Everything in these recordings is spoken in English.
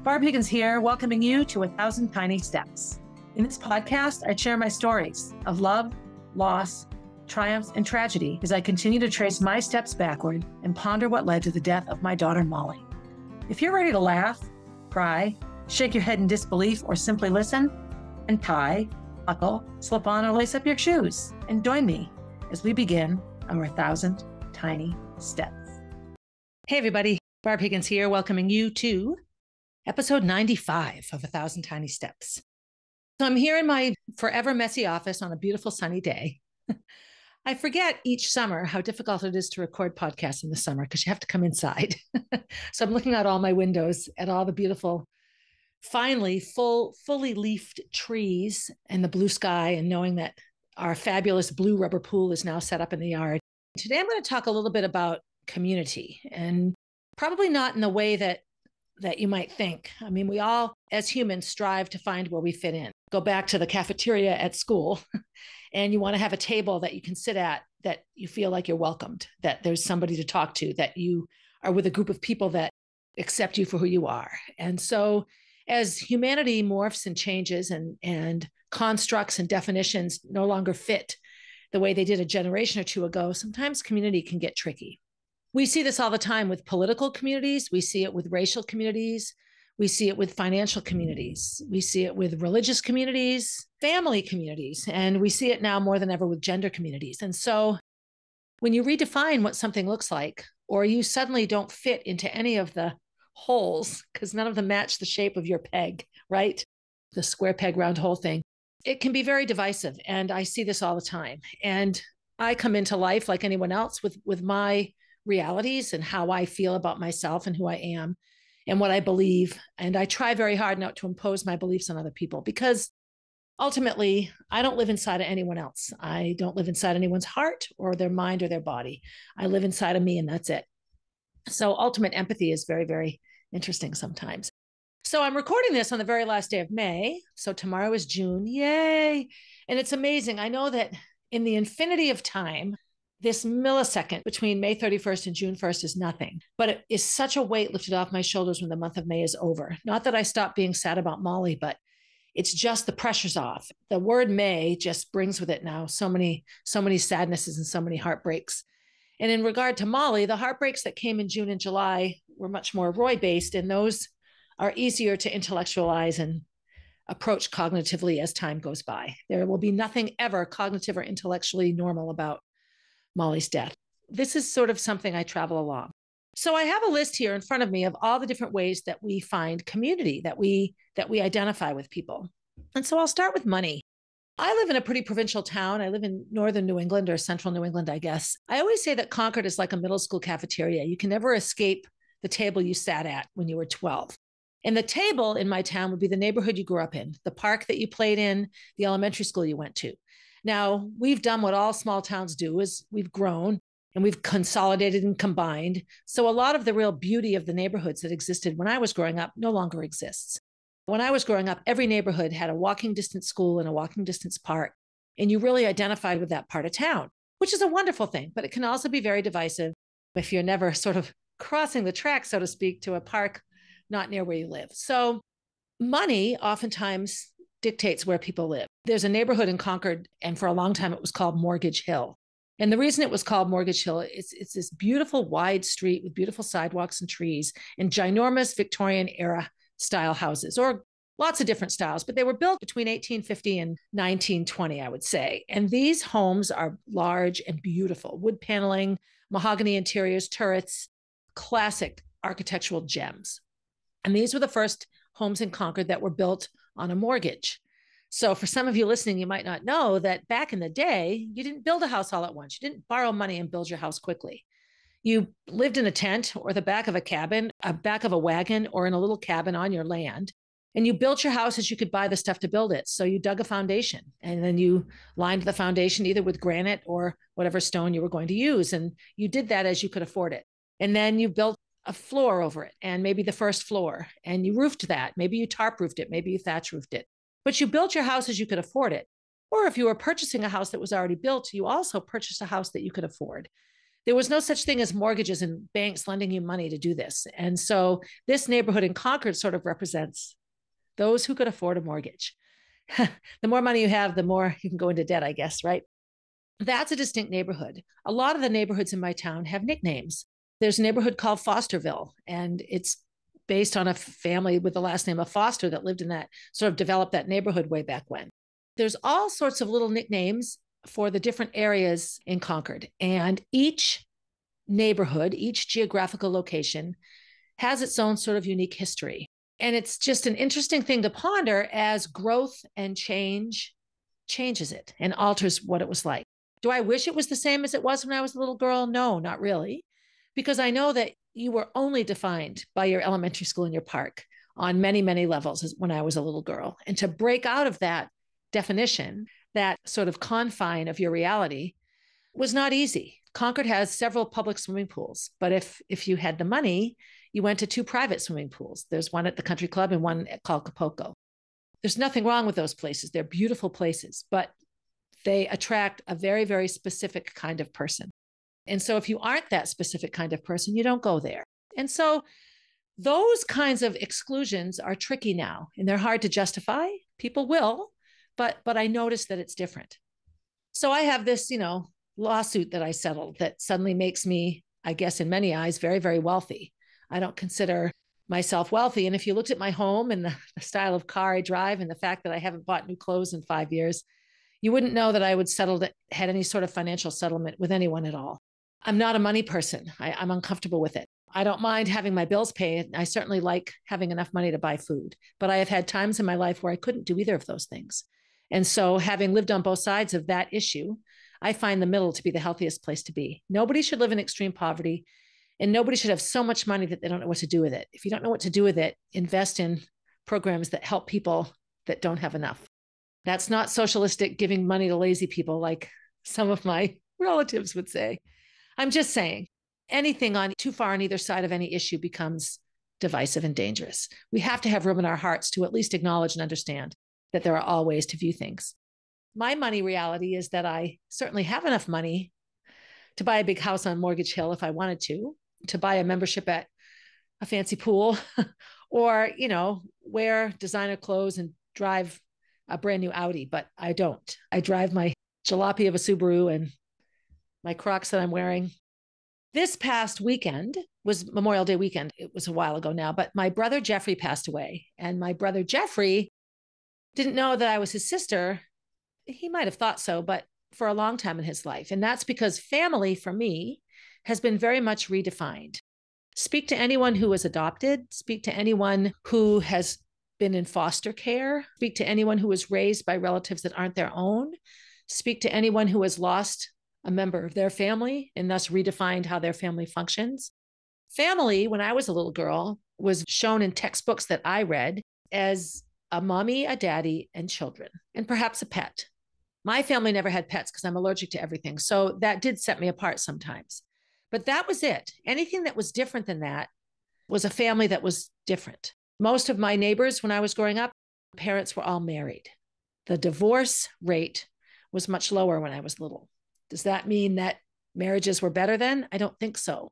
Barb here, welcoming you to 1,000 Tiny Steps. In this podcast, I share my stories of love, loss, triumphs, and tragedy as I continue to trace my steps backward and ponder what led to the death of my daughter, Molly. If you're ready to laugh, cry, shake your head in disbelief, or simply listen, and tie, buckle, slip on, or lace up your shoes, and join me as we begin our 1,000 Tiny Steps. Hey everybody, Barb here, welcoming you to episode 95 of 1,000 Tiny Steps. So I'm here in my forever messy office on a beautiful sunny day. I forget each summer how difficult it is to record podcasts in the summer because you have to come inside. So I'm looking out all my windows at all the beautiful, finally fully leafed trees and the blue sky, and knowing that our fabulous blue rubber pool is now set up in the yard. Today I'm going to talk a little bit about community, and probably not in the way that you might think. I mean, we all, as humans, strive to find where we fit in. Go back to the cafeteria at school, and you want to have a table that you can sit at, that you feel like you're welcomed, that there's somebody to talk to, that you are with a group of people that accept you for who you are. And so as humanity morphs and changes, and constructs and definitions no longer fit the way they did a generation or two ago, sometimes community can get tricky. We see this all the time with political communities. We see it with racial communities. We see it with financial communities. We see it with religious communities, family communities, and we see it now more than ever with gender communities. And so when you redefine what something looks like, or you suddenly don't fit into any of the holes because none of them match the shape of your peg, right? The square peg, round hole thing, it can be very divisive. And I see this all the time. And I come into life like anyone else with my realities and how I feel about myself and who I am and what I believe. And I try very hard not to impose my beliefs on other people, because ultimately I don't live inside of anyone else. I don't live inside anyone's heart or their mind or their body. I live inside of me, and that's it. So ultimate empathy is very, very interesting sometimes. So I'm recording this on the very last day of May. So tomorrow is June. Yay. And it's amazing. I know that in the infinity of time, this millisecond between May 31st and June 1st is nothing, but it is such a weight lifted off my shoulders when the month of May is over. Not that I stopped being sad about Molly, but it's just the pressure's off. The word May just brings with it now so many sadnesses and so many heartbreaks. And in regard to Molly, the heartbreaks that came in June and July were much more Roy-based, and those are easier to intellectualize and approach cognitively as time goes by. There will be nothing ever cognitive or intellectually normal about Molly's death. This is sort of something I travel along. So I have a list here in front of me of all the different ways that we find community, that we identify with people. And so I'll start with money. I live in a pretty provincial town. I live in northern New England, or central New England, I guess. I always say that Concord is like a middle school cafeteria. You can never escape the table you sat at when you were 12. And the table in my town would be the neighborhood you grew up in, the park that you played in, the elementary school you went to. Now, we've done what all small towns do, is we've grown and we've consolidated and combined. So a lot of the real beauty of the neighborhoods that existed when I was growing up no longer exists. When I was growing up, every neighborhood had a walking distance school and a walking distance park, and you really identified with that part of town, which is a wonderful thing, but it can also be very divisive if you're never sort of crossing the track, so to speak, to a park not near where you live. So money oftentimes dictates where people live. There's a neighborhood in Concord, and for a long time it was called Mortgage Hill. And the reason it was called Mortgage Hill, it's this beautiful wide street with beautiful sidewalks and trees and ginormous Victorian era style houses, or lots of different styles, but they were built between 1850 and 1920, I would say. And these homes are large and beautiful, wood paneling, mahogany interiors, turrets, classic architectural gems. And these were the first homes in Concord that were built on a mortgage. So for some of you listening, you might not know that back in the day, you didn't build a house all at once. You didn't borrow money and build your house quickly. You lived in a tent or the back of a cabin, a back of a wagon, or in a little cabin on your land. And you built your house as you could buy the stuff to build it. So you dug a foundation, and then you lined the foundation either with granite or whatever stone you were going to use. And you did that as you could afford it. And then you built a floor over it, and maybe the first floor, and you roofed that. Maybe you tarp roofed it, maybe you thatch roofed it, but you built your house as you could afford it. Or if you were purchasing a house that was already built, you also purchased a house that you could afford. There was no such thing as mortgages and banks lending you money to do this. And so this neighborhood in Concord sort of represents those who could afford a mortgage. The more money you have, the more you can go into debt, I guess, right? That's a distinct neighborhood. A lot of the neighborhoods in my town have nicknames. There's a neighborhood called Fosterville, and it's based on a family with the last name of Foster that lived in that, sort of developed that neighborhood way back when. There's all sorts of little nicknames for the different areas in Concord. And each neighborhood, each geographical location has its own sort of unique history. And it's just an interesting thing to ponder as growth and change changes it and alters what it was like. Do I wish it was the same as it was when I was a little girl? No, not really. Because I know that you were only defined by your elementary school and your park on many, many levels when I was a little girl. And to break out of that definition, that sort of confine of your reality, was not easy. Concord has several public swimming pools, but if you had the money, you went to two private swimming pools. There's one at the country club and one called Capoco. There's nothing wrong with those places. They're beautiful places, but they attract a very, very specific kind of person. And so if you aren't that specific kind of person, you don't go there. And so those kinds of exclusions are tricky now, and they're hard to justify. People will, but I noticed that it's different. So I have this, lawsuit that I settled that suddenly makes me, I guess, in many eyes, very, very wealthy. I don't consider myself wealthy. And if you looked at my home and the style of car I drive and the fact that I haven't bought new clothes in 5 years, you wouldn't know that I would had any sort of financial settlement with anyone at all. I'm not a money person. I'm uncomfortable with it. I don't mind having my bills paid. I certainly like having enough money to buy food, but I have had times in my life where I couldn't do either of those things. And so having lived on both sides of that issue, I find the middle to be the healthiest place to be. Nobody should live in extreme poverty, and nobody should have so much money that they don't know what to do with it. If you don't know what to do with it, invest in programs that help people that don't have enough. That's not socialistic giving money to lazy people like some of my relatives would say. I'm just saying anything on too far on either side of any issue becomes divisive and dangerous. We have to have room in our hearts to at least acknowledge and understand that there are all ways to view things. My money reality is that I certainly have enough money to buy a big house on Mortgage Hill if I wanted to buy a membership at a fancy pool or, wear designer clothes and drive a brand new Audi, but I don't. I drive my jalopy of a Subaru and my Crocs that I'm wearing. This past weekend was Memorial Day weekend. It was a while ago now, but my brother Jeffrey passed away. And my brother Jeffrey didn't know that I was his sister. He might have thought so, but for a long time in his life. And that's because family for me has been very much redefined. Speak to anyone who was adopted, speak to anyone who has been in foster care, speak to anyone who was raised by relatives that aren't their own, speak to anyone who has lost a member of their family and thus redefined how their family functions. Family, when I was a little girl, was shown in textbooks that I read as a mommy, a daddy, and children, and perhaps a pet. My family never had pets because I'm allergic to everything. So that did set me apart sometimes. But that was it. Anything that was different than that was a family that was different. Most of my neighbors, when I was growing up, parents were all married. The divorce rate was much lower when I was little. Does that mean that marriages were better then? I don't think so.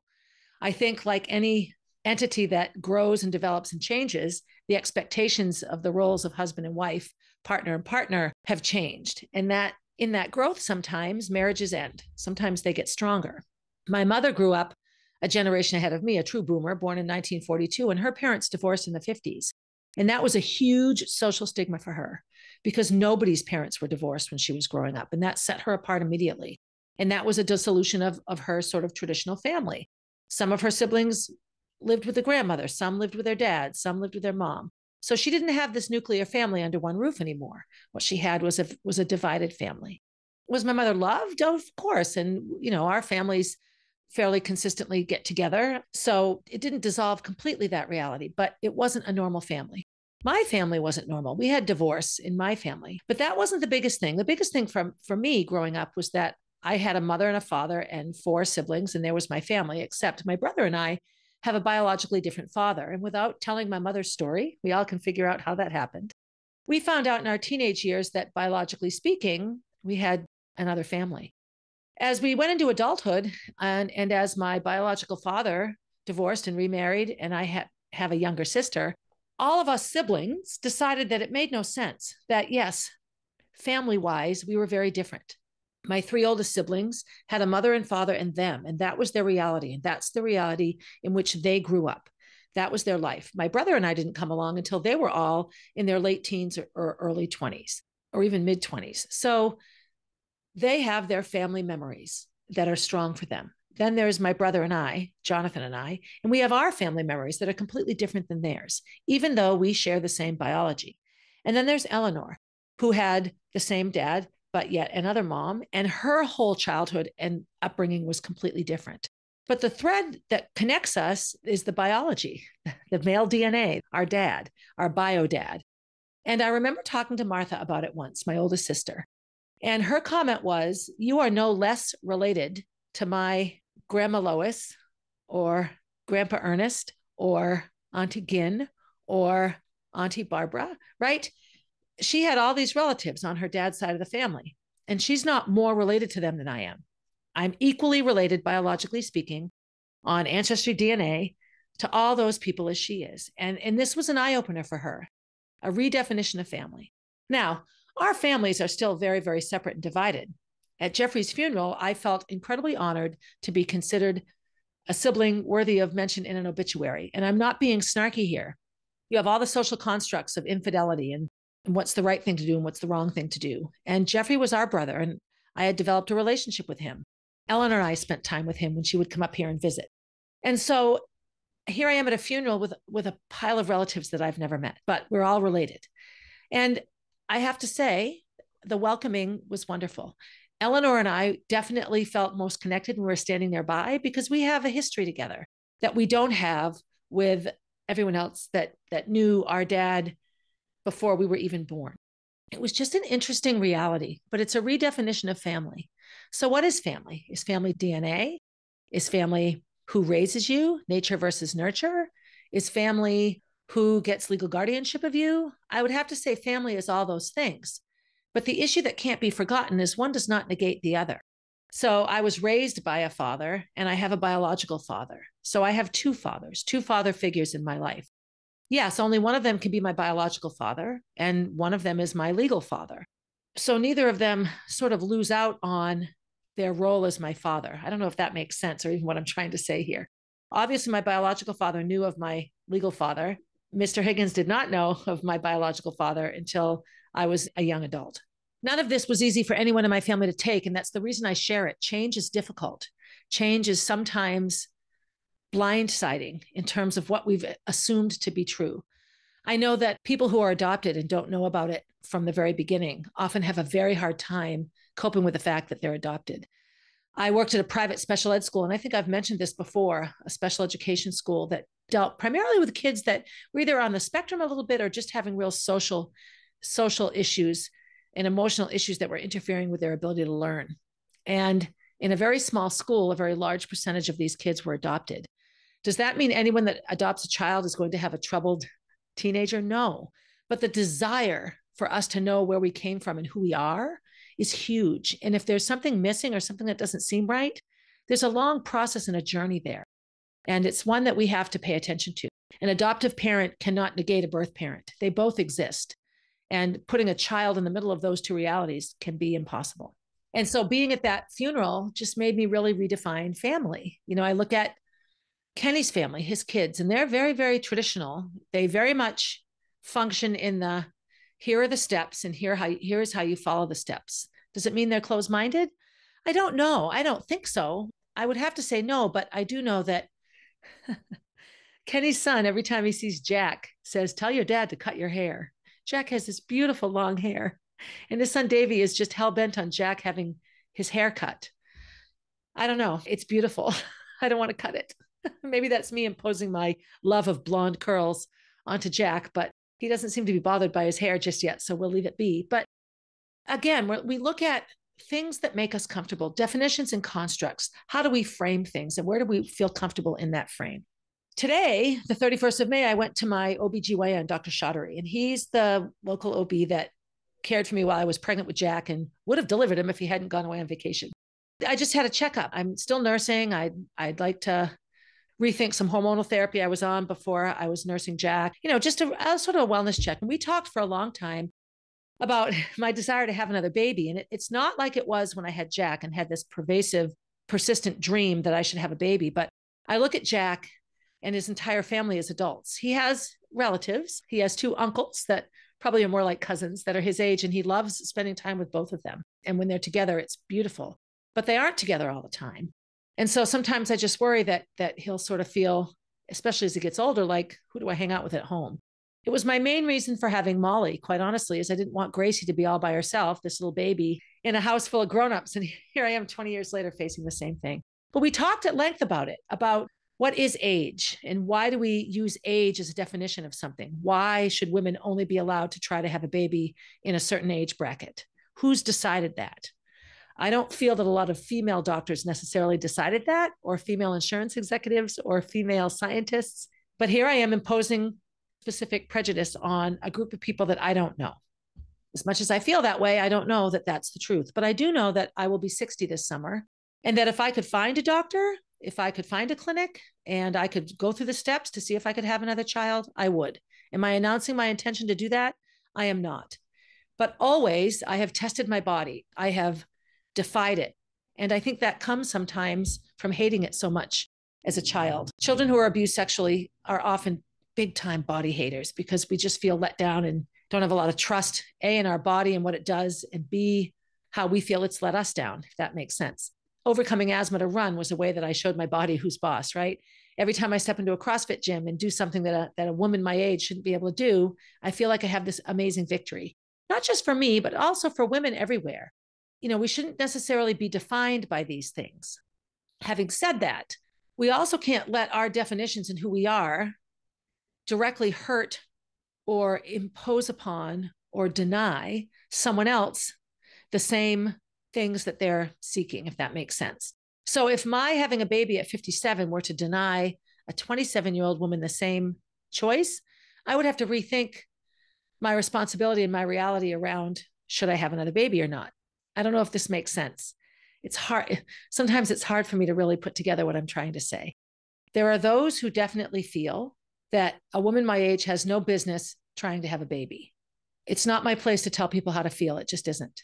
I think like any entity that grows and develops and changes, the expectations of the roles of husband and wife, partner and partner have changed. And that in that growth, sometimes marriages end. Sometimes they get stronger. My mother grew up a generation ahead of me, a true boomer, born in 1942, and her parents divorced in the 50s. And that was a huge social stigma for her because nobody's parents were divorced when she was growing up. And that set her apart immediately. And that was a dissolution of her sort of traditional family. Some of her siblings lived with the grandmother, some lived with their dad, some lived with their mom. So she didn't have this nuclear family under one roof anymore. What she had was a divided family. Was my mother loved? Of course. And, our families fairly consistently get together. So it didn't dissolve completely that reality, but it wasn't a normal family. My family wasn't normal. We had divorce in my family, but that wasn't the biggest thing. The biggest thing for me growing up was that I had a mother and a father and 4 siblings, and there was my family, except my brother and I have a biologically different father. And without telling my mother's story, we all can figure out how that happened. We found out in our teenage years that biologically speaking, we had another family. As we went into adulthood, and as my biological father divorced and remarried, and I have a younger sister, all of us siblings decided that it made no sense, that yes, family-wise, we were very different. My three oldest siblings had a mother and father and them, and that was their reality. And that's the reality in which they grew up. That was their life. My brother and I didn't come along until they were all in their late teens or early 20s, or even mid 20s. So they have their family memories that are strong for them. Then there's my brother and I, Jonathan and I, and we have our family memories that are completely different than theirs, even though we share the same biology. And then there's Eleanor, who had the same dad, but yet another mom, and her whole childhood and upbringing was completely different. But the thread that connects us is the biology, the male DNA, our dad, our bio dad. And I remember talking to Martha about it once, my oldest sister. And her comment was, you are no less related to my Grandma Lois or Grandpa Ernest or Auntie Gin or Auntie Barbara, right? She had all these relatives on her dad's side of the family, and she's not more related to them than I am. I'm equally related, biologically speaking, on Ancestry DNA to all those people as she is. And this was an eye-opener for her, a redefinition of family. Now, our families are still very, very separate and divided. At Jeffrey's funeral, I felt incredibly honored to be considered a sibling worthy of mention in an obituary. And I'm not being snarky here. You have all the social constructs of infidelity and what's the right thing to do and what's the wrong thing to do. And Jeffrey was our brother, and I had developed a relationship with him. Eleanor and I spent time with him when she would come up here and visit. And so here I am at a funeral with a pile of relatives that I've never met, but we're all related. And I have to say, the welcoming was wonderful. Eleanor and I definitely felt most connected when we were standing nearby because we have a history together that we don't have with everyone else that knew our dad before we were even born. It was just an interesting reality, but it's a redefinition of family. So what is family? Is family DNA? Is family who raises you, nature versus nurture? Is family who gets legal guardianship of you? I would have to say family is all those things. But the issue that can't be forgotten is one does not negate the other. So I was raised by a father and I have a biological father. So I have two fathers, two father figures in my life. Yes, only one of them can be my biological father, and one of them is my legal father. So neither of them sort of lose out on their role as my father. I don't know if that makes sense or even what I'm trying to say here. Obviously, my biological father knew of my legal father. Mr. Higgins did not know of my biological father until I was a young adult. None of this was easy for anyone in my family to take, and that's the reason I share it. Change is difficult. Change is sometimes blindsiding in terms of what we've assumed to be true. I know that people who are adopted and don't know about it from the very beginning often have a very hard time coping with the fact that they're adopted. I worked at a private special ed school, and I think I've mentioned this before, a special education school that dealt primarily with kids that were either on the spectrum a little bit or just having real social issues and emotional issues that were interfering with their ability to learn. And in a very small school, a very large percentage of these kids were adopted. Does that mean anyone that adopts a child is going to have a troubled teenager? No. But the desire for us to know where we came from and who we are is huge. And if there's something missing or something that doesn't seem right, there's a long process and a journey there. And it's one that we have to pay attention to. An adoptive parent cannot negate a birth parent. They both exist. And putting a child in the middle of those two realities can be impossible. And so being at that funeral just made me really redefine family. You know, I look at Kenny's family, his kids, and they're very, very traditional. They very much function in the, here are the steps and here is how you follow the steps. Does it mean they're closed-minded? I don't know. I don't think so. I would have to say no, but I do know that Kenny's son, every time he sees Jack, says, tell your dad to cut your hair. Jack has this beautiful long hair, and his son Davey is just hell-bent on Jack having his hair cut. I don't know. It's beautiful. I don't want to cut it. Maybe that's me imposing my love of blonde curls onto Jack, but he doesn't seem to be bothered by his hair just yet, so we'll leave it be. But again, we look at things that make us comfortable, definitions and constructs. How do we frame things, and where do we feel comfortable in that frame? Today, the 31st of May, I went to my OBGYN, Dr. Chaudhary, and he's the local OB that cared for me while I was pregnant with Jack and would have delivered him if he hadn't gone away on vacation. I just had a checkup. I'm still nursing. I'd like to rethink some hormonal therapy I was on before I was nursing Jack, just a sort of a wellness check. And we talked for a long time about my desire to have another baby. And it's not like it was when I had Jack and had this pervasive, persistent dream that I should have a baby. But I look at Jack and his entire family as adults. He has relatives. He has two uncles that probably are more like cousins that are his age, and he loves spending time with both of them. And when they're together, it's beautiful, but they aren't together all the time. And so sometimes I just worry that he'll sort of feel, especially as he gets older, like, who do I hang out with at home? It was my main reason for having Molly, quite honestly, is I didn't want Gracie to be all by herself, this little baby, in a house full of grownups. And here I am 20 years later facing the same thing. But we talked at length about it, about what is age and why do we use age as a definition of something? Why should women only be allowed to try to have a baby in a certain age bracket? Who's decided that? I don't feel that a lot of female doctors necessarily decided that, or female insurance executives, or female scientists. But here I am imposing specific prejudice on a group of people that I don't know. As much as I feel that way, I don't know that that's the truth. But I do know that I will be 60 this summer, and that if I could find a doctor, if I could find a clinic, and I could go through the steps to see if I could have another child, I would. Am I announcing my intention to do that? I am not. But always, I have tested my body. I have defied it. And I think that comes sometimes from hating it so much as a child. Children who are abused sexually are often big time body haters because we just feel let down and don't have a lot of trust, A, in our body and what it does, and B, how we feel it's let us down, if that makes sense. Overcoming asthma to run was a way that I showed my body who's boss, right? Every time I step into a CrossFit gym and do something that a woman my age shouldn't be able to do, I feel like I have this amazing victory, not just for me, but also for women everywhere. We shouldn't necessarily be defined by these things. Having said that, we also can't let our definitions and who we are directly hurt or impose upon or deny someone else the same things that they're seeking, if that makes sense. So if my having a baby at 57 were to deny a 27-year-old woman the same choice, I would have to rethink my responsibility and my reality around, should I have another baby or not? I don't know if this makes sense. It's hard. Sometimes it's hard for me to really put together what I'm trying to say. There are those who definitely feel that a woman my age has no business trying to have a baby. It's not my place to tell people how to feel. It just isn't.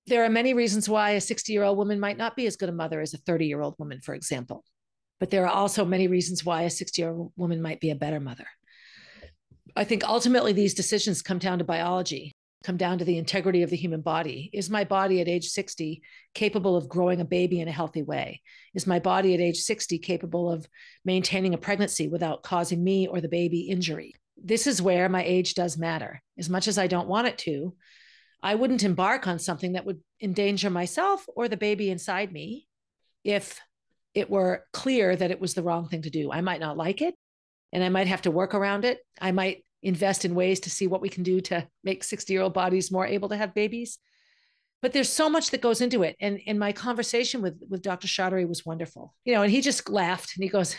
There are many reasons why a 60-year-old woman might not be as good a mother as a 30-year-old woman, for example. But there are also many reasons why a 60-year-old woman might be a better mother. I think ultimately these decisions come down to biology, come down to the integrity of the human body. Is my body at age 60 capable of growing a baby in a healthy way? Is my body at age 60 capable of maintaining a pregnancy without causing me or the baby injury? This is where my age does matter. As much as I don't want it to, I wouldn't embark on something that would endanger myself or the baby inside me if it were clear that it was the wrong thing to do. I might not like it, and I might have to work around it. I might invest in ways to see what we can do to make 60-year-old bodies more able to have babies. But there's so much that goes into it. And in my conversation with Dr. Chaudhary was wonderful, and he just laughed and he goes,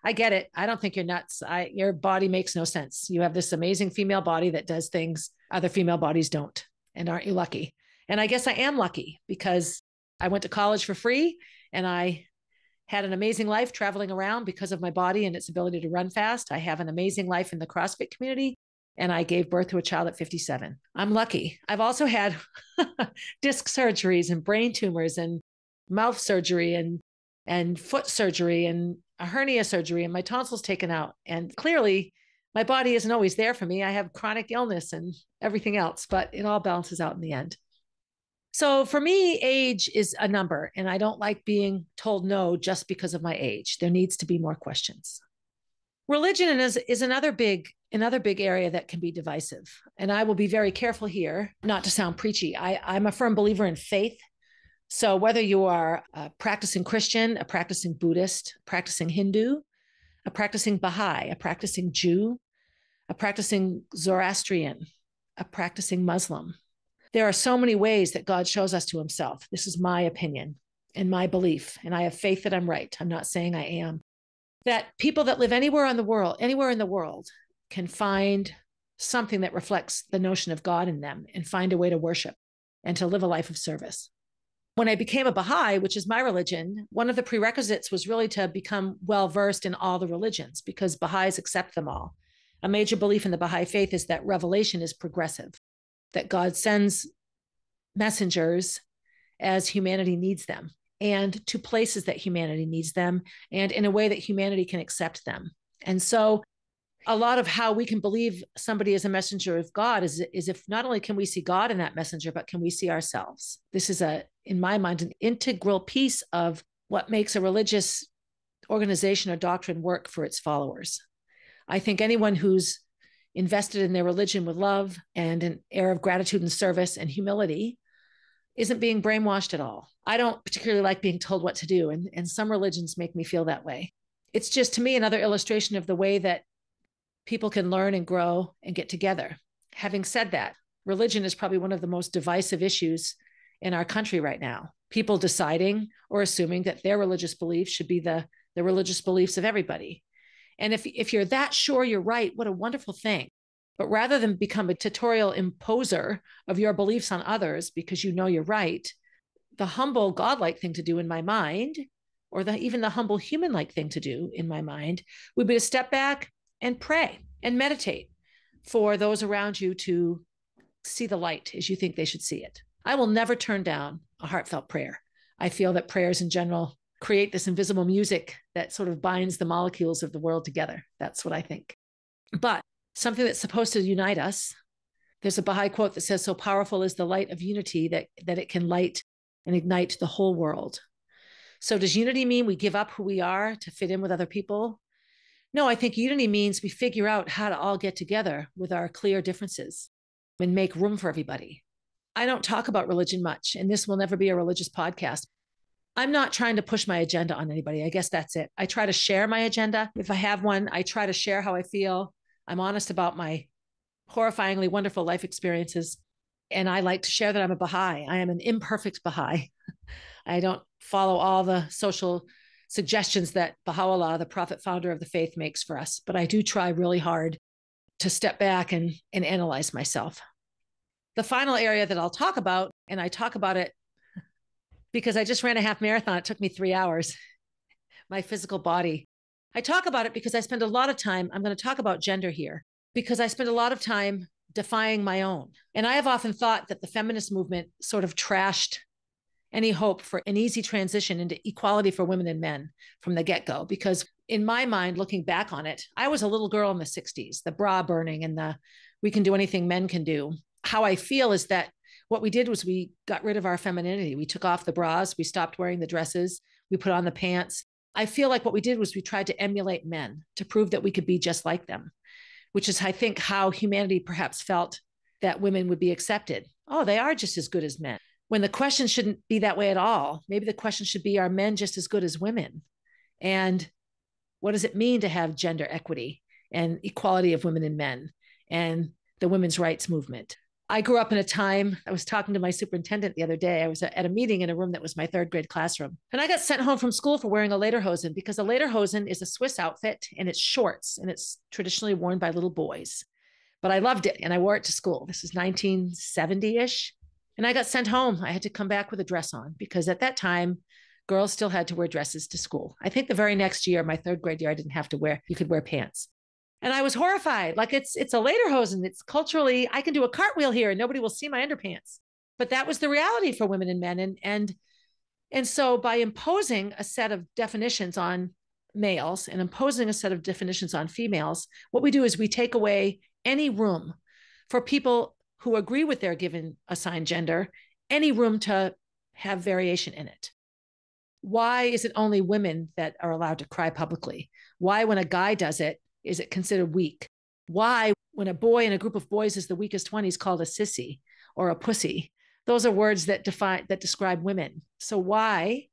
I get it. I don't think you're nuts. Your body makes no sense. You have this amazing female body that does things other female bodies don't. And aren't you lucky? And I guess I am lucky because I went to college for free and I had an amazing life traveling around because of my body and its ability to run fast. I have an amazing life in the CrossFit community, and I gave birth to a child at 57. I'm lucky. I've also had disc surgeries and brain tumors and mouth surgery and foot surgery and a hernia surgery and my tonsils taken out. And clearly my body isn't always there for me. I have chronic illness and everything else, but it all balances out in the end. So for me, age is a number, and I don't like being told no just because of my age. There needs to be more questions. Religion is another big area that can be divisive. And I will be very careful here not to sound preachy. I'm a firm believer in faith. So whether you are a practicing Christian, a practicing Buddhist, a practicing Hindu, a practicing Baha'i, a practicing Jew, a practicing Zoroastrian, a practicing Muslim, there are so many ways that God shows us to himself. This is my opinion and my belief, and I have faith that I'm right. I'm not saying I am. That people that live anywhere in the world can find something that reflects the notion of God in them and find a way to worship and to live a life of service. When I became a Baha'i, which is my religion, one of the prerequisites was really to become well-versed in all the religions because Baha'is accept them all. A major belief in the Baha'i faith is that revelation is progressive, that God sends messengers as humanity needs them and to places that humanity needs them and in a way that humanity can accept them. And so a lot of how we can believe somebody is a messenger of God is if not only can we see God in that messenger, but can we see ourselves? This is in my mind, an integral piece of what makes a religious organization or doctrine work for its followers. I think anyone who's invested in their religion with love and an air of gratitude and service and humility isn't being brainwashed at all. I don't particularly like being told what to do, and some religions make me feel that way. It's just, to me, another illustration of the way that people can learn and grow and get together. Having said that, religion is probably one of the most divisive issues in our country right now. People deciding or assuming that their religious beliefs should be the religious beliefs of everybody. And if you're that sure you're right, what a wonderful thing. But rather than become a tutorial imposer of your beliefs on others because you know you're right, the humble godlike thing to do in my mind, or even the humble human-like thing to do in my mind, would be to step back and pray and meditate for those around you to see the light as you think they should see it. I will never turn down a heartfelt prayer. I feel that prayers in general create this invisible music that sort of binds the molecules of the world together. That's what I think. But something that's supposed to unite us, there's a Baha'i quote that says, "So powerful is the light of unity that it can light and ignite the whole world." So does unity mean we give up who we are to fit in with other people? No, I think unity means we figure out how to all get together with our clear differences and make room for everybody. I don't talk about religion much, and this will never be a religious podcast. I'm not trying to push my agenda on anybody. I guess that's it. I try to share my agenda. If I have one, I try to share how I feel. I'm honest about my horrifyingly wonderful life experiences. And I like to share that I'm a Baha'i. I am an imperfect Baha'i. I don't follow all the social suggestions that Baha'u'llah, the prophet founder of the faith, makes for us. But I do try really hard to step back and analyze myself. The final area that I'll talk about, and I talk about it because I just ran a half marathon. It took me 3 hours, my physical body. I talk about it because I spend a lot of time, I'm going to talk about gender here, because I spend a lot of time defying my own. And I have often thought that the feminist movement sort of trashed any hope for an easy transition into equality for women and men from the get-go. Because in my mind, looking back on it, I was a little girl in the 60s, the bra burning and the we can do anything men can do. How I feel is that what we did was we got rid of our femininity. We took off the bras, we stopped wearing the dresses, we put on the pants. I feel like what we did was we tried to emulate men to prove that we could be just like them, which is, I think, how humanity perhaps felt that women would be accepted. Oh, they are just as good as men. When the question shouldn't be that way at all. Maybe the question should be, are men just as good as women? And what does it mean to have gender equity and equality of women and men and the women's rights movement? I grew up in a time, I was talking to my superintendent the other day. I was at a meeting in a room that was my third grade classroom. And I got sent home from school for wearing a lederhosen because a lederhosen is a Swiss outfit and it's shorts and it's traditionally worn by little boys. But I loved it and I wore it to school. This is 1970-ish. And I got sent home. I had to come back with a dress on because at that time, girls still had to wear dresses to school. I think the very next year, my third grade year, I didn't have to wear, you could wear pants. And I was horrified. Like it's a lederhosen. It's culturally, I can do a cartwheel here and nobody will see my underpants. But that was the reality for women and men. And so by imposing a set of definitions on males and imposing a set of definitions on females, what we do is we take away any room for people who agree with their given assigned gender, any room to have variation in it. Why is it only women that are allowed to cry publicly? Why, when a guy does it, is it considered weak? Why, when a boy in a group of boys is the weakest one, he's called a sissy or a pussy? Those are words that describe women. So why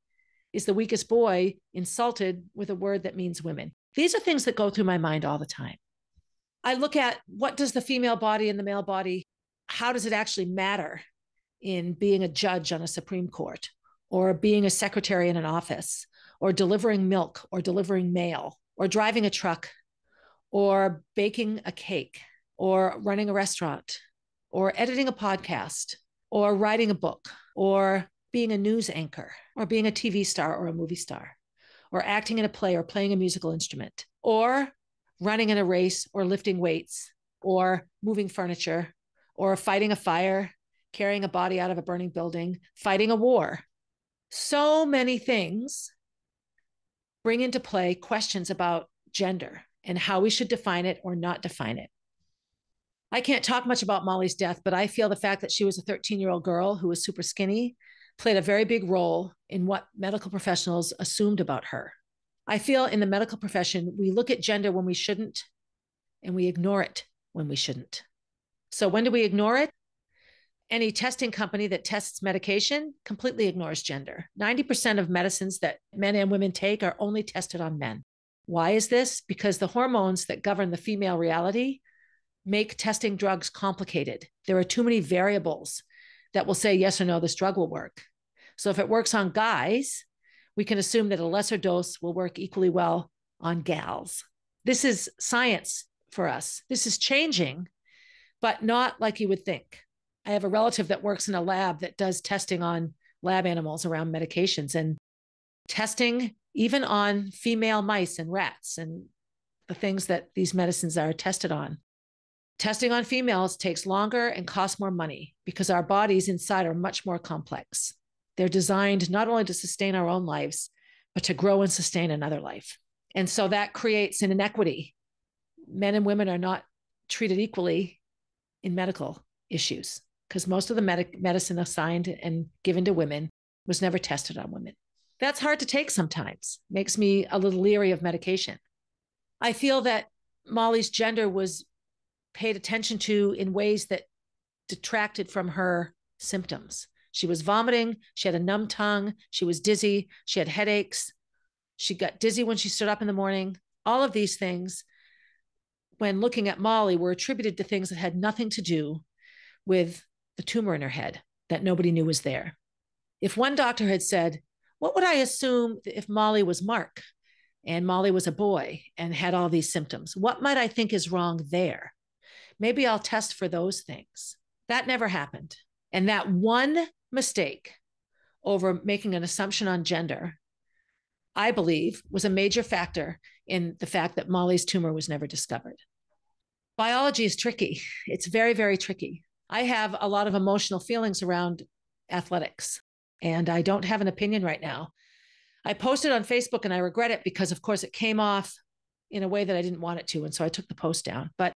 is the weakest boy insulted with a word that means women? These are things that go through my mind all the time. I look at what does the female body and the male body, how does it actually matter in being a judge on a Supreme Court or being a secretary in an office or delivering milk or delivering mail or driving a truck or baking a cake or running a restaurant or editing a podcast or writing a book or being a news anchor or being a TV star or a movie star or acting in a play or playing a musical instrument or running in a race or lifting weights or moving furniture or fighting a fire, carrying a body out of a burning building, fighting a war. So many things bring into play questions about gender and how we should define it or not define it. I can't talk much about Molly's death, but I feel the fact that she was a 13-year-old girl who was super skinny played a very big role in what medical professionals assumed about her. I feel in the medical profession, we look at gender when we shouldn't, and we ignore it when we shouldn't. So when do we ignore it? Any testing company that tests medication completely ignores gender. 90% of medicines that men and women take are only tested on men. Why is this? Because the hormones that govern the female reality make testing drugs complicated. There are too many variables that will say yes or no, this drug will work. So if it works on guys, we can assume that a lesser dose will work equally well on gals. This is science for us. This is changing, but not like you would think. I have a relative that works in a lab that does testing on lab animals around medications and testing even on female mice and rats and the things that these medicines are tested on. Testing on females takes longer and costs more money because our bodies inside are much more complex. They're designed not only to sustain our own lives, but to grow and sustain another life. And so that creates an inequity. Men and women are not treated equally in medical issues because most of the medicine assigned and given to women was never tested on women. That's hard to take sometimes. Makes me a little leery of medication. I feel that Molly's gender was paid attention to in ways that detracted from her symptoms. She was vomiting. She had a numb tongue. She was dizzy. She had headaches. She got dizzy when she stood up in the morning. All of these things, when looking at Molly, were attributed to things that had nothing to do with the tumor in her head that nobody knew was there. If one doctor had said, what would I assume if Molly was Mark and Molly was a boy and had all these symptoms? What might I think is wrong there? Maybe I'll test for those things. That never happened. And that one mistake over making an assumption on gender, I believe, was a major factor in the fact that Molly's tumor was never discovered. Biology is tricky. It's very, very tricky. I have a lot of emotional feelings around athletics, and I don't have an opinion right now. I posted on Facebook and I regret it because, of course, it came off in a way that I didn't want it to. And so I took the post down. But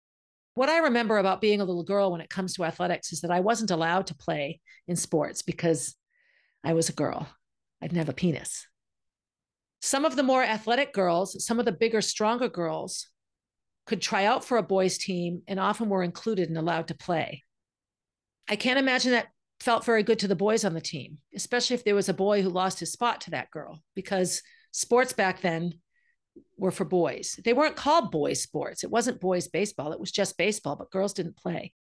what I remember about being a little girl when it comes to athletics is that I wasn't allowed to play in sports because I was a girl. I didn't have a penis. Some of the more athletic girls, some of the bigger, stronger girls could try out for a boys' team and often were included and allowed to play. I can't imagine that felt very good to the boys on the team, especially if there was a boy who lost his spot to that girl, because sports back then were for boys. They weren't called boys sports. It wasn't boys baseball. It was just baseball, but girls didn't play.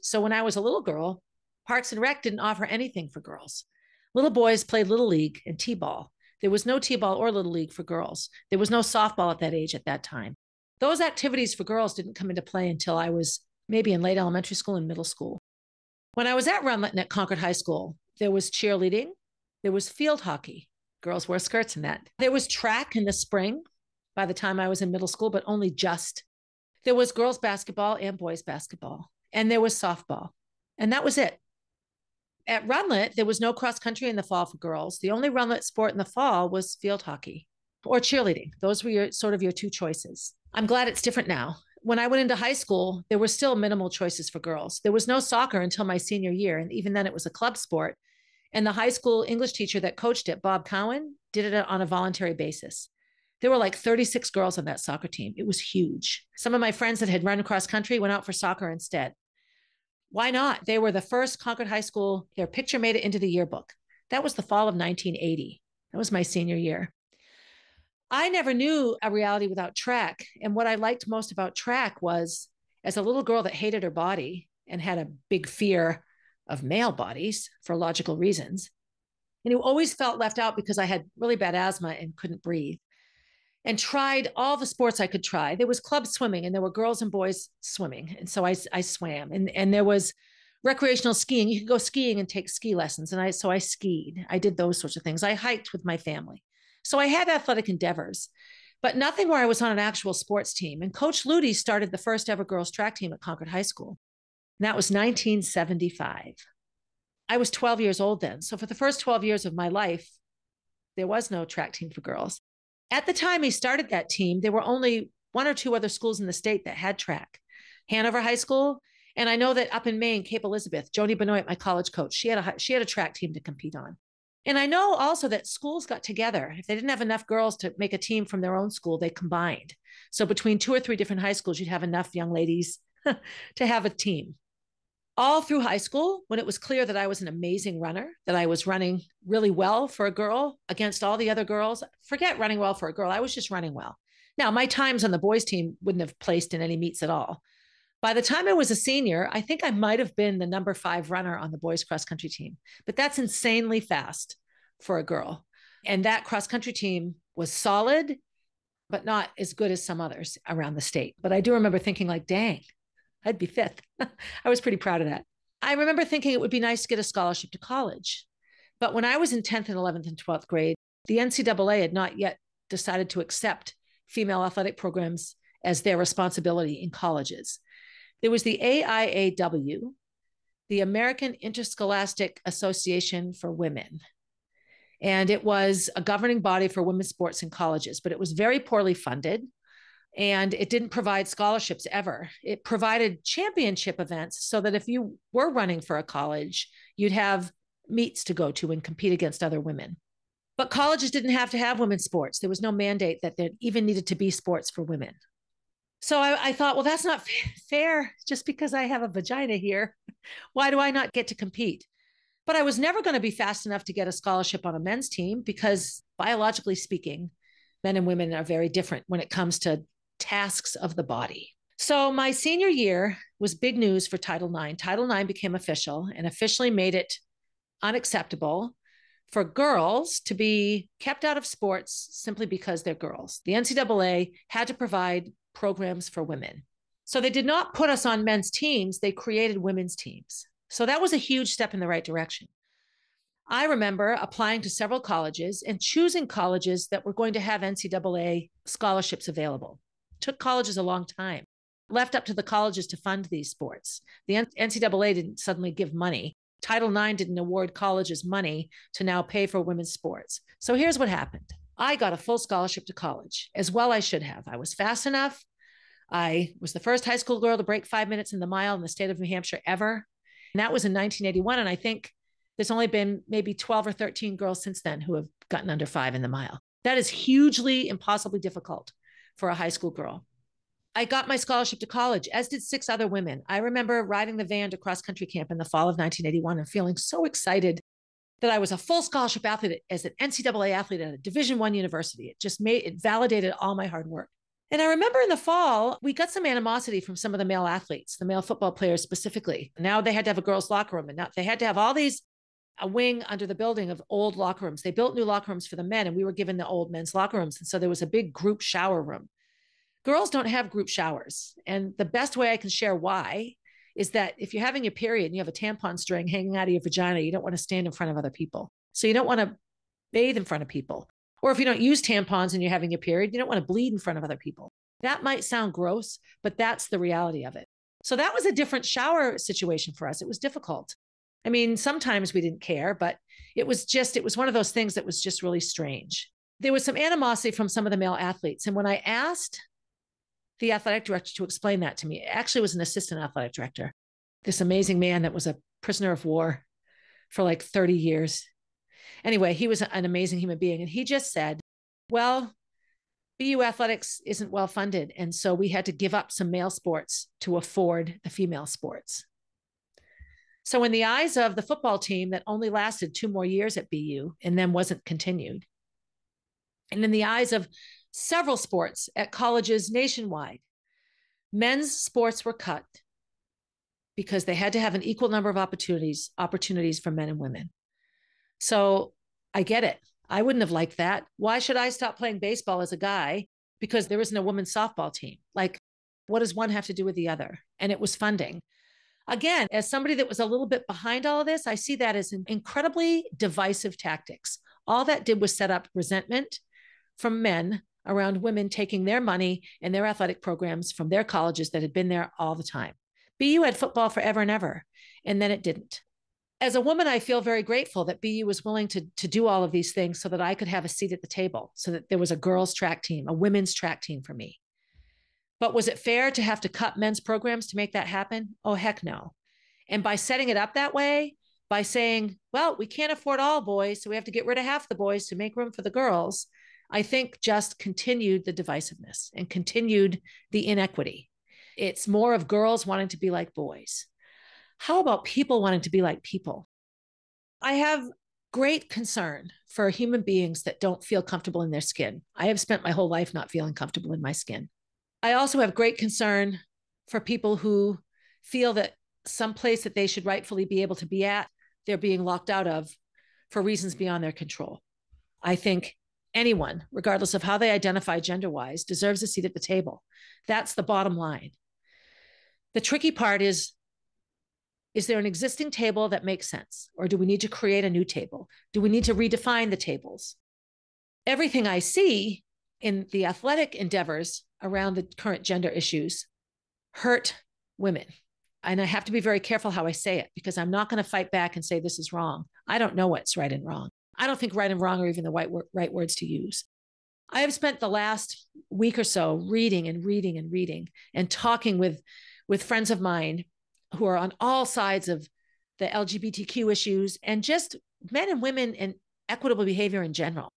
So when I was a little girl, Parks and Rec didn't offer anything for girls. Little boys played Little League and T-ball. There was no T-ball or Little League for girls. There was no softball at that age at that time. Those activities for girls didn't come into play until I was maybe in late elementary school and middle school. When I was at Runlet and at Concord High School, there was cheerleading, there was field hockey. Girls wore skirts in that. There was track in the spring by the time I was in middle school, but only just. There was girls basketball and boys basketball, and there was softball. And that was it. At Runlet, there was no cross country in the fall for girls. The only Runlet sport in the fall was field hockey or cheerleading. Those were your two choices. I'm glad it's different now. When I went into high school, there were still minimal choices for girls. There was no soccer until my senior year. And even then it was a club sport. And the high school English teacher that coached it, Bob Cowan, did it on a voluntary basis. There were like 36 girls on that soccer team. It was huge. Some of my friends that had run cross country went out for soccer instead. Why not? They were the first Concord High School. Their picture made it into the yearbook. That was the fall of 1980. That was my senior year. I never knew a reality without track. And what I liked most about track was, as a little girl that hated her body and had a big fear of male bodies for logical reasons, and who always felt left out because I had really bad asthma and couldn't breathe, and tried all the sports I could try. There was club swimming and there were girls and boys swimming. And so I swam. And there was recreational skiing. You could go skiing and take ski lessons. And so I skied. I did those sorts of things. I hiked with my family. So I had athletic endeavors, but nothing where I was on an actual sports team. And Coach Ludi started the first ever girls track team at Concord High School. And that was 1975. I was 12 years old then. So for the first 12 years of my life, there was no track team for girls. At the time he started that team, there were only one or two other schools in the state that had track. Hanover High School. And I know that up in Maine, Cape Elizabeth, Joni Benoit, my college coach, she had a track team to compete on. And I know also that schools got together. If they didn't have enough girls to make a team from their own school, they combined. So between 2 or 3 different high schools, you'd have enough young ladies to have a team. All through high school, when it was clear that I was an amazing runner, that I was running really well for a girl against all the other girls, forget running well for a girl, I was just running well. Now, my times on the boys' team wouldn't have placed in any meets at all. By the time I was a senior, I think I might have been the number 5 runner on the boys' cross-country team, but that's insanely fast for a girl. And that cross-country team was solid, but not as good as some others around the state. But I do remember thinking like, dang, I'd be 5th. I was pretty proud of that. I remember thinking it would be nice to get a scholarship to college. But when I was in 10th and 11th and 12th grade, the NCAA had not yet decided to accept female athletic programs as their responsibility in colleges. There was the AIAW, the American Interscholastic Association for Women. And it was a governing body for women's sports in colleges, but it was very poorly funded. And it didn't provide scholarships ever. It provided championship events so that if you were running for a college, you'd have meets to go to and compete against other women. But colleges didn't have to have women's sports. There was no mandate that there even needed to be sports for women. So I thought, well, that's not fair. Just because I have a vagina here, why do I not get to compete? But I was never going to be fast enough to get a scholarship on a men's team because biologically speaking, men and women are very different when it comes to tasks of the body. So my senior year was big news for Title IX. Title IX became official and officially made it unacceptable for girls to be kept out of sports simply because they're girls. The NCAA had to provide programs for women. So they did not put us on men's teams, they created women's teams. So that was a huge step in the right direction. I remember applying to several colleges and choosing colleges that were going to have NCAA scholarships available. It took colleges a long time. Left up to the colleges to fund these sports. The NCAA didn't suddenly give money. Title IX didn't award colleges money to now pay for women's sports. So here's what happened. I got a full scholarship to college, as well I should have. I was fast enough. I was the first high school girl to break 5 minutes in the mile in the state of New Hampshire ever. And that was in 1981. And I think there's only been maybe 12 or 13 girls since then who have gotten under 5 in the mile. That is hugely, impossibly difficult for a high school girl. I got my scholarship to college, as did 6 other women. I remember riding the van to cross-country camp in the fall of 1981 and feeling so excited that I was a full scholarship athlete as an NCAA athlete at a Division I university. It validated all my hard work. And I remember in the fall, we got some animosity from some of the male athletes, the male football players specifically. Now they had to have a girls' locker room, and now they had to have a wing under the building of old locker rooms. They built new locker rooms for the men, and we were given the old men's locker rooms. And so there was a big group shower room. Girls don't have group showers. And the best way I can share why is that if you're having your period and you have a tampon string hanging out of your vagina, you don't want to stand in front of other people. So you don't want to bathe in front of people. Or if you don't use tampons and you're having your period, you don't want to bleed in front of other people. That might sound gross, but that's the reality of it. So that was a different shower situation for us. It was difficult. I mean, sometimes we didn't care, but it was one of those things that was just really strange. There was some animosity from some of the male athletes. And when I asked the athletic director to explain that to me, it actually was an assistant athletic director, this amazing man that was a prisoner of war for like 30 years. Anyway, he was an amazing human being. And he just said, well, BU athletics isn't well funded. And so we had to give up some male sports to afford the female sports. So in the eyes of the football team that only lasted 2 more years at BU and then wasn't continued, and in the eyes of several sports at colleges nationwide, men's sports were cut because they had to have an equal number of opportunities for men and women. So I get it. I wouldn't have liked that. Why should I stop playing baseball as a guy because there isn't a women's softball team? Like, what does one have to do with the other? And it was funding. Again, as somebody that was a little bit behind all of this, I see that as an incredibly divisive tactics. All that did was set up resentment from men around women taking their money and their athletic programs from their colleges that had been there all the time. BU had football forever and ever, and then it didn't. As a woman, I feel very grateful that BU was willing to do all of these things so that I could have a seat at the table, so that there was a girls' track team, a women's track team for me. But was it fair to have to cut men's programs to make that happen? Oh, heck no. And by setting it up that way, by saying, well, we can't afford all boys, so we have to get rid of half the boys to make room for the girls, I think just continued the divisiveness and continued the inequity. It's more of girls wanting to be like boys. How about people wanting to be like people? I have great concern for human beings that don't feel comfortable in their skin. I have spent my whole life not feeling comfortable in my skin. I also have great concern for people who feel that some place that they should rightfully be able to be at, they're being locked out of for reasons beyond their control. I think anyone, regardless of how they identify gender-wise, deserves a seat at the table. That's the bottom line. The tricky part is there an existing table that makes sense? Or do we need to create a new table? Do we need to redefine the tables? Everything I see in the athletic endeavors around the current gender issues hurt women. And I have to be very careful how I say it, because I'm not going to fight back and say this is wrong. I don't know what's right and wrong. I don't think right and wrong are even the right words to use. I have spent the last week or so reading and talking with friends of mine who are on all sides of the LGBTQ issues and just men and women and equitable behavior in general.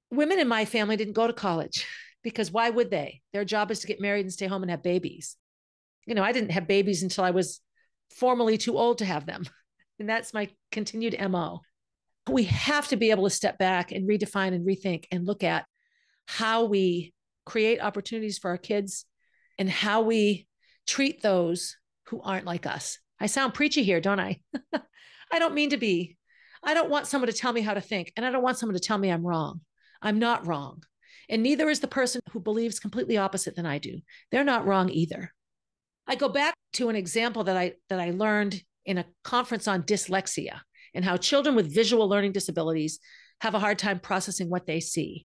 Women in my family didn't go to college because why would they? Their job is to get married and stay home and have babies. You know, I didn't have babies until I was formally too old to have them. And that's my continued MO. We have to be able to step back and redefine and rethink and look at how we create opportunities for our kids and how we treat those who aren't like us. I sound preachy here, don't I? I don't mean to be. I don't want someone to tell me how to think, and I don't want someone to tell me I'm wrong. I'm not wrong. And neither is the person who believes completely opposite than I do. They're not wrong either. I go back to an example that I learned in a conference on dyslexia and how children with visual learning disabilities have a hard time processing what they see.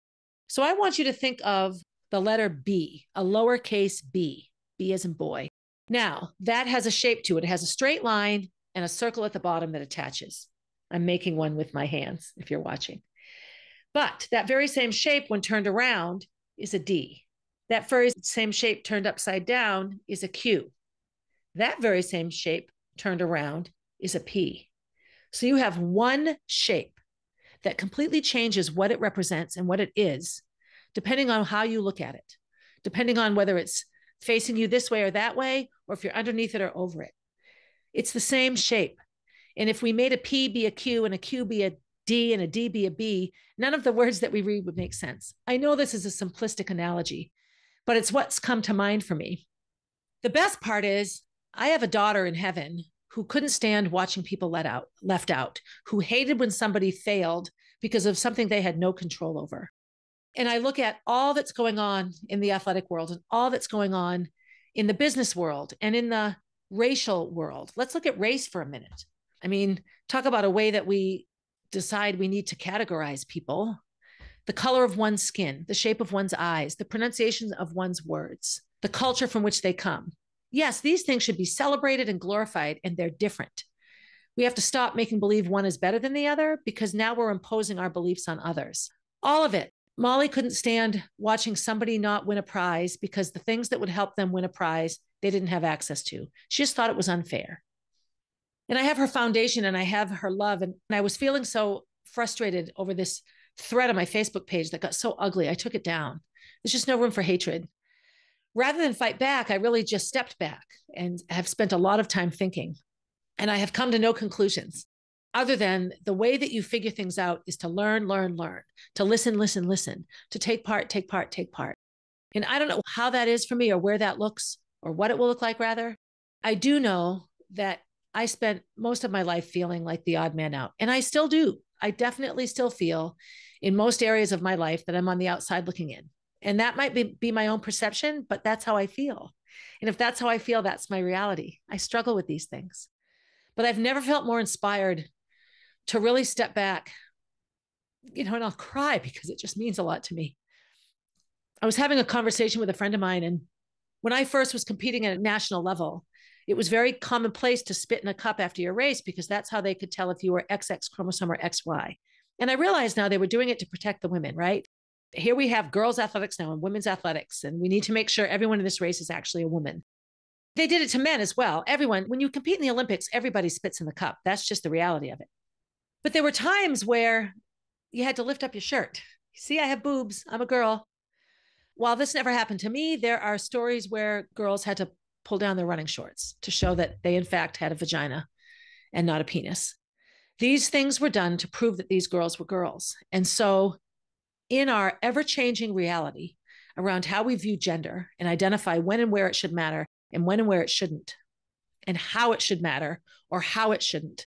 So I want you to think of the letter B, a lowercase b, B as in boy. Now, that has a shape to it. It has a straight line and a circle at the bottom that attaches. I'm making one with my hands if you're watching. But that very same shape when turned around is a D. That very same shape turned upside down is a Q. That very same shape turned around is a P. So you have one shape that completely changes what it represents and what it is, depending on how you look at it, depending on whether it's facing you this way or that way, or if you're underneath it or over it. It's the same shape. And if we made a P be a Q and a Q be a D and a D be a B, none of the words that we read would make sense. I know this is a simplistic analogy, but it's what's come to mind for me. The best part is I have a daughter in heaven who couldn't stand watching people left out, who hated when somebody failed because of something they had no control over. And I look at all that's going on in the athletic world and all that's going on in the business world and in the racial world. Let's look at race for a minute. I mean, talk about a way that we decide we need to categorize people. The color of one's skin, the shape of one's eyes, the pronunciation of one's words, the culture from which they come. Yes, these things should be celebrated and glorified, and they're different. We have to stop making believe one is better than the other because now we're imposing our beliefs on others. All of it. Molly couldn't stand watching somebody not win a prize because the things that would help them win a prize, they didn't have access to. She just thought it was unfair. And I have her foundation and I have her love. And I was feeling so frustrated over this thread on my Facebook page that got so ugly. I took it down. There's just no room for hatred. Rather than fight back, I really just stepped back and have spent a lot of time thinking. And I have come to no conclusions other than the way that you figure things out is to learn, to listen, to take part. And I don't know how that is for me or where that looks or what it will look like rather. I do know that I spent most of my life feeling like the odd man out. And I still do. I definitely still feel in most areas of my life that I'm on the outside looking in. And that might be my own perception, but that's how I feel. And if that's how I feel, that's my reality. I struggle with these things. But I've never felt more inspired to really step back, and I'll cry because it just means a lot to me. I was having a conversation with a friend of mine, and when I first was competing at a national level, it was very commonplace to spit in a cup after your race because that's how they could tell if you were XX chromosome or XY. And I realized now they were doing it to protect the women, right? Here we have girls' athletics now and women's athletics, and we need to make sure everyone in this race is actually a woman. They did it to men as well. Everyone, when you compete in the Olympics, everybody spits in the cup. That's just the reality of it. But there were times where you had to lift up your shirt. See, I have boobs. I'm a girl. While this never happened to me, there are stories where girls had to pull down their running shorts to show that they, in fact, had a vagina and not a penis. These things were done to prove that these girls were girls. And so in our ever-changing reality around how we view gender and identify when and where it should matter and when and where it shouldn't, and how it should matter or how it shouldn't,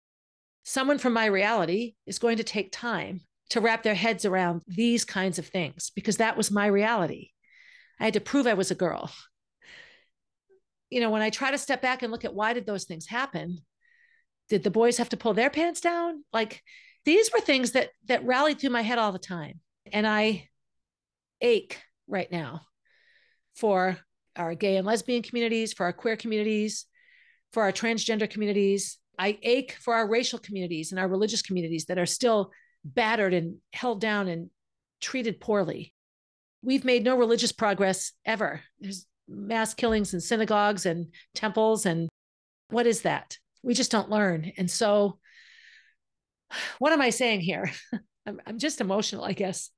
someone from my reality is going to take time to wrap their heads around these kinds of things because that was my reality. I had to prove I was a girl. When I try to step back and look at why did those things happen, did the boys have to pull their pants down? Like, these were things that rallied through my head all the time. And I ache right now for our gay and lesbian communities, for our queer communities, for our transgender communities. I ache for our racial communities and our religious communities that are still battered and held down and treated poorly. We've made no religious progress ever. There's mass killings in synagogues and temples. And what is that? We just don't learn. And so what am I saying here? I'm just emotional, I guess.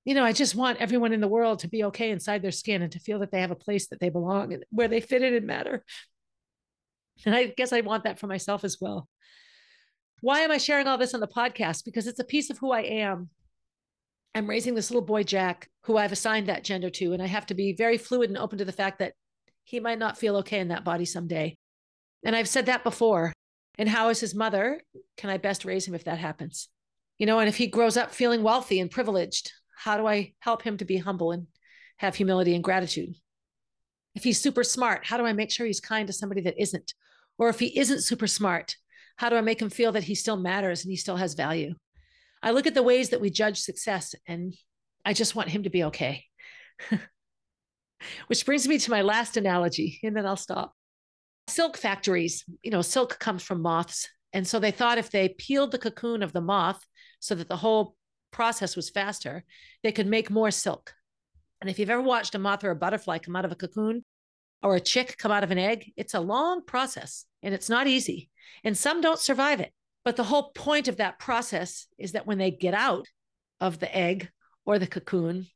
I just want everyone in the world to be okay inside their skin and to feel that they have a place that they belong and where they fit in and matter. And I guess I want that for myself as well. Why am I sharing all this on the podcast? Because it's a piece of who I am. I'm raising this little boy, Jack, who I've assigned that gender to, and I have to be very fluid and open to the fact that he might not feel okay in that body someday. And I've said that before. And how, as his mother, can I best raise him if that happens? And if he grows up feeling wealthy and privileged, how do I help him to be humble and have humility and gratitude? If he's super smart, how do I make sure he's kind to somebody that isn't? Or if he isn't super smart, how do I make him feel that he still matters and he still has value? I look at the ways that we judge success and I just want him to be okay. Which brings me to my last analogy, and then I'll stop. Silk factories, silk comes from moths. And so they thought if they peeled the cocoon of the moth so that the whole process was faster, they could make more silk. And if you've ever watched a moth or a butterfly come out of a cocoon or a chick come out of an egg, it's a long process and it's not easy. And some don't survive it. But the whole point of that process is that when they get out of the egg or the cocoon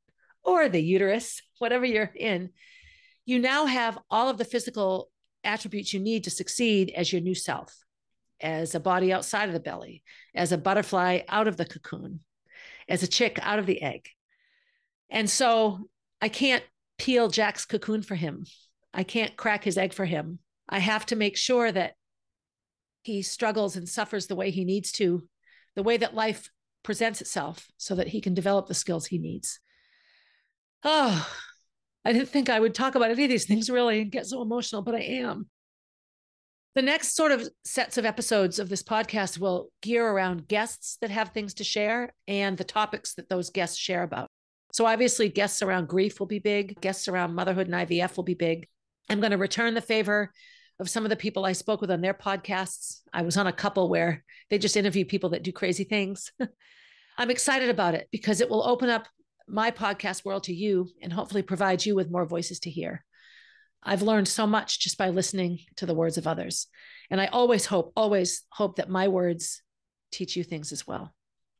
or the uterus, whatever you're in, you now have all of the physical attributes you need to succeed as your new self, as a body outside of the belly, as a butterfly out of the cocoon, as a chick out of the egg. And so I can't peel Jack's cocoon for him. I can't crack his egg for him. I have to make sure that he struggles and suffers the way he needs to, the way that life presents itself so that he can develop the skills he needs. Oh, I didn't think I would talk about any of these things really and get so emotional, but I am. The next sort of sets of episodes of this podcast will gear around guests that have things to share and the topics that those guests share about. So obviously guests around grief will be big. Guests around motherhood and IVF will be big. I'm going to return the favor of some of the people I spoke with on their podcasts. I was on a couple where they just interview people that do crazy things. I'm excited about it because it will open up my podcast world to you and hopefully provide you with more voices to hear. I've learned so much just by listening to the words of others. And I always hope that my words teach you things as well.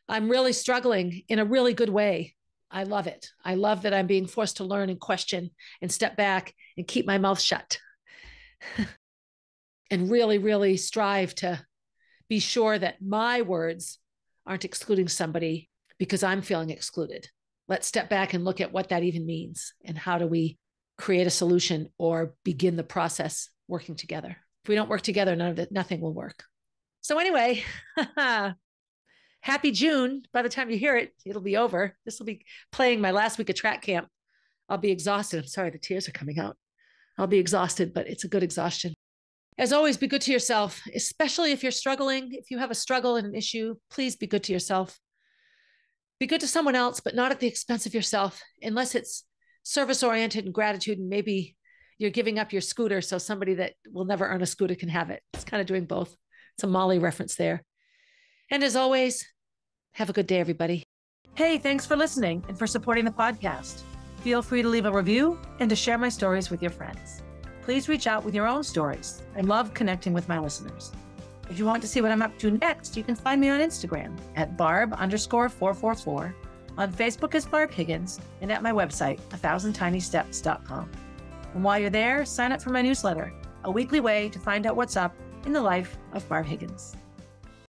I'm really struggling in a really good way. I love it. I love that I'm being forced to learn and question and step back and keep my mouth shut and really, really strive to be sure that my words aren't excluding somebody because I'm feeling excluded. Let's step back and look at what that even means and how do we create a solution or begin the process working together. If we don't work together, nothing will work. So anyway, happy June. By the time you hear it, it'll be over. This will be playing my last week of track camp. I'll be exhausted. I'm sorry, the tears are coming out. I'll be exhausted, but it's a good exhaustion. As always, be good to yourself, especially if you're struggling. If you have a struggle and an issue, please be good to yourself. Be good to someone else, but not at the expense of yourself, unless it's service-oriented and gratitude, and maybe you're giving up your scooter so somebody that will never earn a scooter can have it. It's kind of doing both. It's a Molly reference there. And as always, have a good day, everybody. Hey, thanks for listening and for supporting the podcast. Feel free to leave a review and to share my stories with your friends. Please reach out with your own stories. I love connecting with my listeners. If you want to see what I'm up to next, you can find me on Instagram at Barb_444, on Facebook as Barb Higgins, and at my website, 1000tinysteps.com. And while you're there, sign up for my newsletter, a weekly way to find out what's up in the life of Barb Higgins.